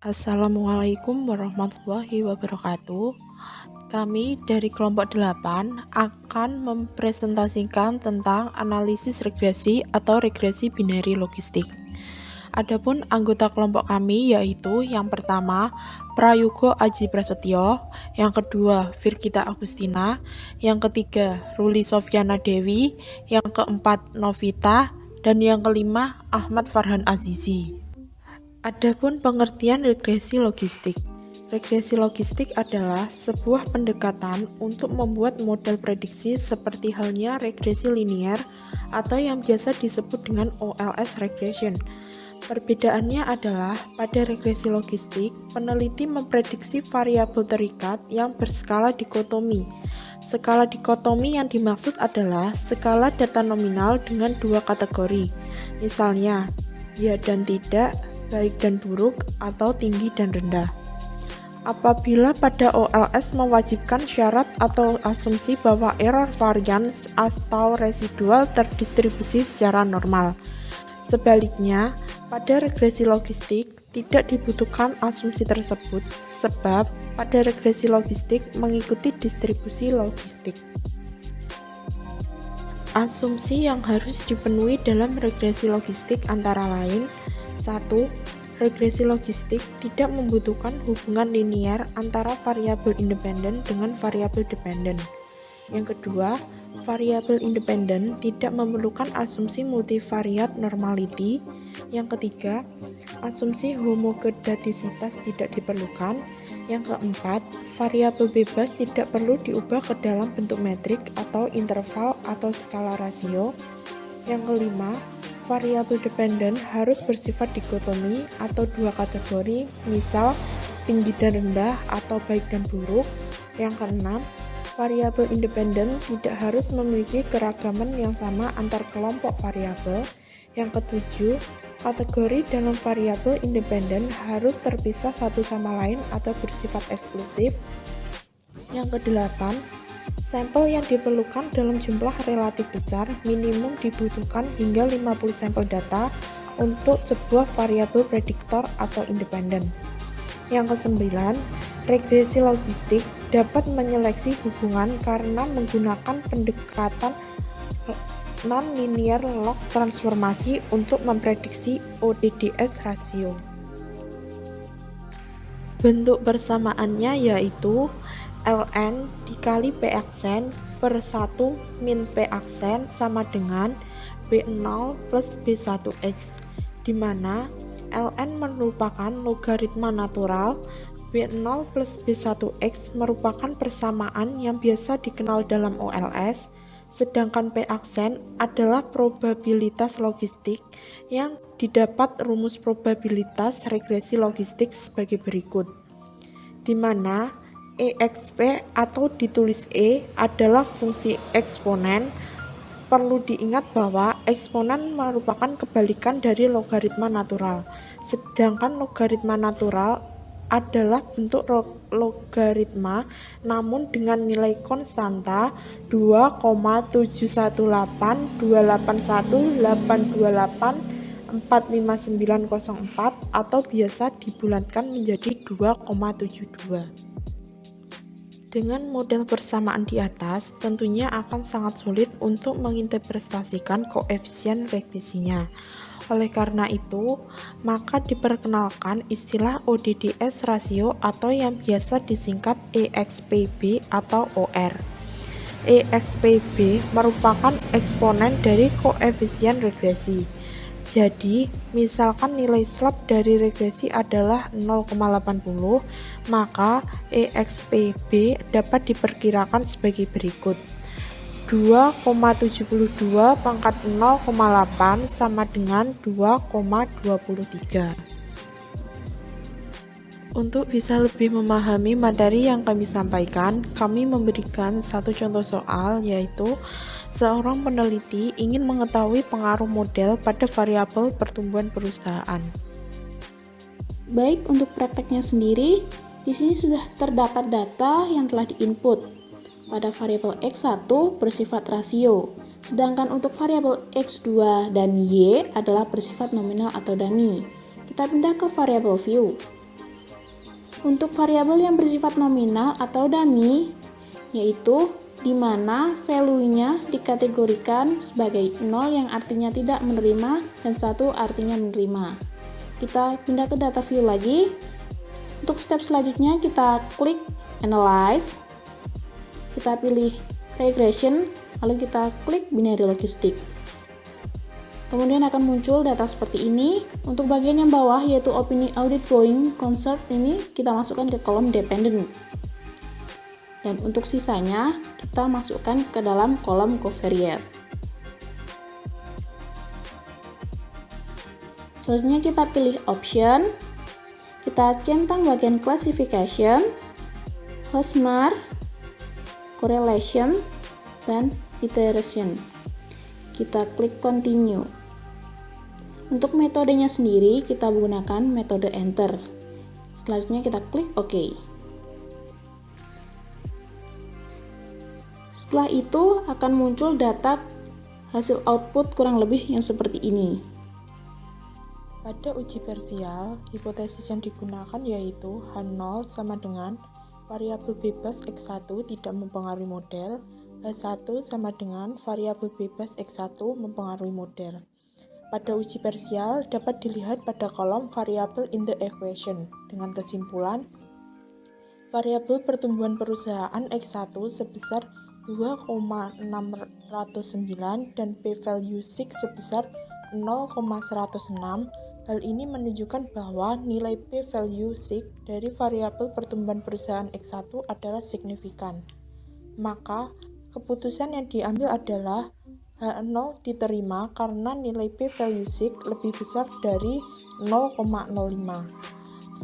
Assalamualaikum warahmatullahi wabarakatuh. Kami dari kelompok 8 akan mempresentasikan tentang analisis regresi atau regresi binari logistik. Adapun anggota kelompok kami yaitu yang pertama Prayogo Aji Prasetyo, yang kedua Firgita Agustina, yang ketiga Ruli Sofyana Dewi, yang keempat Novita, dan yang kelima Ahmad Farhan Azizi. Adapun pengertian regresi logistik. Regresi logistik adalah sebuah pendekatan untuk membuat model prediksi seperti halnya regresi linear atau yang biasa disebut dengan OLS regression. Perbedaannya adalah pada regresi logistik, peneliti memprediksi variabel terikat yang berskala dikotomi. Skala dikotomi yang dimaksud adalah skala data nominal dengan dua kategori, misalnya ya dan tidak, baik dan buruk, atau tinggi dan rendah. Apabila pada OLS mewajibkan syarat atau asumsi bahwa error variance atau residual terdistribusi secara normal. Sebaliknya, pada regresi logistik tidak dibutuhkan asumsi tersebut sebab pada regresi logistik mengikuti distribusi logistik. Asumsi yang harus dipenuhi dalam regresi logistik antara lain: 1. Regresi logistik tidak membutuhkan hubungan linear antara variabel independen dengan variabel dependen. Yang kedua, variabel independen tidak memerlukan asumsi multivariat normality. Yang ketiga, asumsi homogedatisitas tidak diperlukan. Yang keempat, variabel bebas tidak perlu diubah ke dalam bentuk metrik atau interval atau skala rasio. Yang kelima, variabel dependen harus bersifat dikotomi atau dua kategori, misal tinggi dan rendah atau baik dan buruk. Yang keenam, variabel independen tidak harus memiliki keragaman yang sama antar kelompok variabel. Yang ketujuh, kategori dalam variabel independen harus terpisah satu sama lain atau bersifat eksklusif. Yang kedelapan, sampel yang diperlukan dalam jumlah relatif besar, minimum dibutuhkan hingga 50 sampel data untuk sebuah variabel prediktor atau independen. Yang kesembilan, regresi logistik dapat menyeleksi hubungan karena menggunakan pendekatan non-linear log transformasi untuk memprediksi ODDS rasio. Bentuk persamaannya yaitu ln dikali p aksen per 1 min p aksen sama dengan b0 plus b1x, di mana ln merupakan logaritma natural, b0 plus b1x merupakan persamaan yang biasa dikenal dalam OLS, sedangkan p aksen adalah probabilitas logistik yang didapat rumus probabilitas regresi logistik sebagai berikut, di mana EXP atau ditulis E adalah fungsi eksponen. Perlu diingat bahwa eksponen merupakan kebalikan dari logaritma natural, sedangkan logaritma natural adalah bentuk logaritma namun dengan nilai konstanta 2,71828284594 atau biasa dibulatkan menjadi 2,72. Dengan model persamaan di atas, tentunya akan sangat sulit untuk menginterpretasikan koefisien regresinya. Oleh karena itu, maka diperkenalkan istilah ODDS rasio atau yang biasa disingkat EXPB atau OR. EXPB merupakan eksponen dari koefisien regresi. Jadi, misalkan nilai slope dari regresi adalah 0,80, maka EXPB dapat diperkirakan sebagai berikut. 2,72 pangkat 0,8 sama dengan 2,23. Untuk bisa lebih memahami materi yang kami sampaikan, kami memberikan satu contoh soal, yaitu seorang peneliti ingin mengetahui pengaruh model pada variabel pertumbuhan perusahaan. Baik, untuk prakteknya sendiri, di sini sudah terdapat data yang telah diinput. Pada variabel X1 bersifat rasio, sedangkan untuk variabel X2 dan Y adalah bersifat nominal atau dummy. Kita pindah ke variabel view. Untuk variabel yang bersifat nominal atau dummy, yaitu di mana value-nya dikategorikan sebagai 0 yang artinya tidak menerima dan 1 artinya menerima. Kita pindah ke data view lagi. Untuk step selanjutnya kita klik Analyze. Kita pilih Regression, lalu kita klik Binary Logistic. Kemudian akan muncul data seperti ini. Untuk bagian yang bawah yaitu opini audit going concern ini kita masukkan ke kolom dependent. Dan untuk sisanya kita masukkan ke dalam kolom covariate. Selanjutnya kita pilih option. Kita centang bagian classification, Hosmer, correlation, dan iteration. Kita klik continue. Untuk metodenya sendiri kita menggunakan metode enter. Selanjutnya kita klik OK. Setelah itu akan muncul data hasil output kurang lebih yang seperti ini. Pada uji parsial, hipotesis yang digunakan yaitu H0 sama dengan variabel bebas X1 tidak mempengaruhi model, H1 sama dengan variabel bebas X1 mempengaruhi model. Pada uji parsial dapat dilihat pada kolom variabel in the equation dengan kesimpulan variabel pertumbuhan perusahaan X1 sebesar 2,609 dan p-value 6 sebesar 0,106. Hal ini menunjukkan bahwa nilai p-value 6 dari variabel pertumbuhan perusahaan X1 adalah signifikan. Maka, keputusan yang diambil adalah H0 diterima karena nilai p-value 6 lebih besar dari 0,05.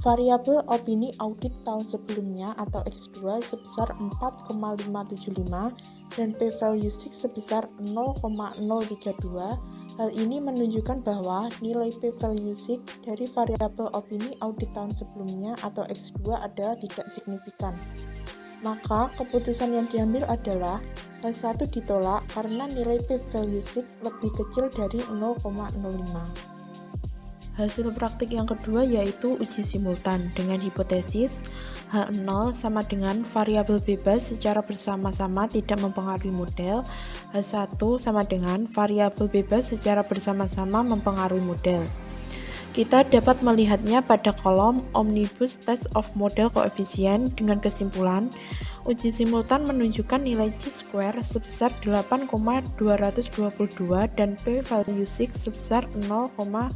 Variabel opini audit tahun sebelumnya atau X2 sebesar 4,575 dan p-value 6 sebesar 0,032. Hal ini menunjukkan bahwa nilai p-value 6 dari variabel opini audit tahun sebelumnya atau X2 adalah tidak signifikan. Maka keputusan yang diambil adalah H1 ditolak karena nilai p-value 6 lebih kecil dari 0,05. Hasil praktik yang kedua yaitu uji simultan dengan hipotesis H0 sama dengan variabel bebas secara bersama-sama tidak mempengaruhi model, H1 sama dengan variabel bebas secara bersama-sama mempengaruhi model. Kita dapat melihatnya pada kolom Omnibus Test of Model Coefficient dengan kesimpulan uji simultan menunjukkan nilai chi-square sebesar 8,222 dan p-value 6 sebesar 0,12,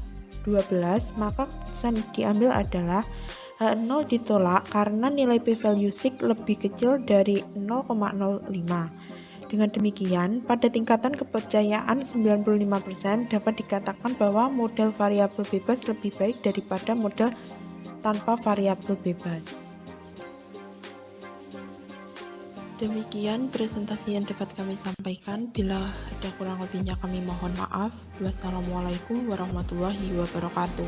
maka keputusan diambil adalah H0 ditolak karena nilai p-value 6 lebih kecil dari 0,05. Dengan demikian, pada tingkatan kepercayaan 95% dapat dikatakan bahwa model variabel bebas lebih baik daripada model tanpa variabel bebas. Demikian presentasi yang dapat kami sampaikan. Bila ada kurang lebihnya kami mohon maaf. Wassalamualaikum warahmatullahi wabarakatuh.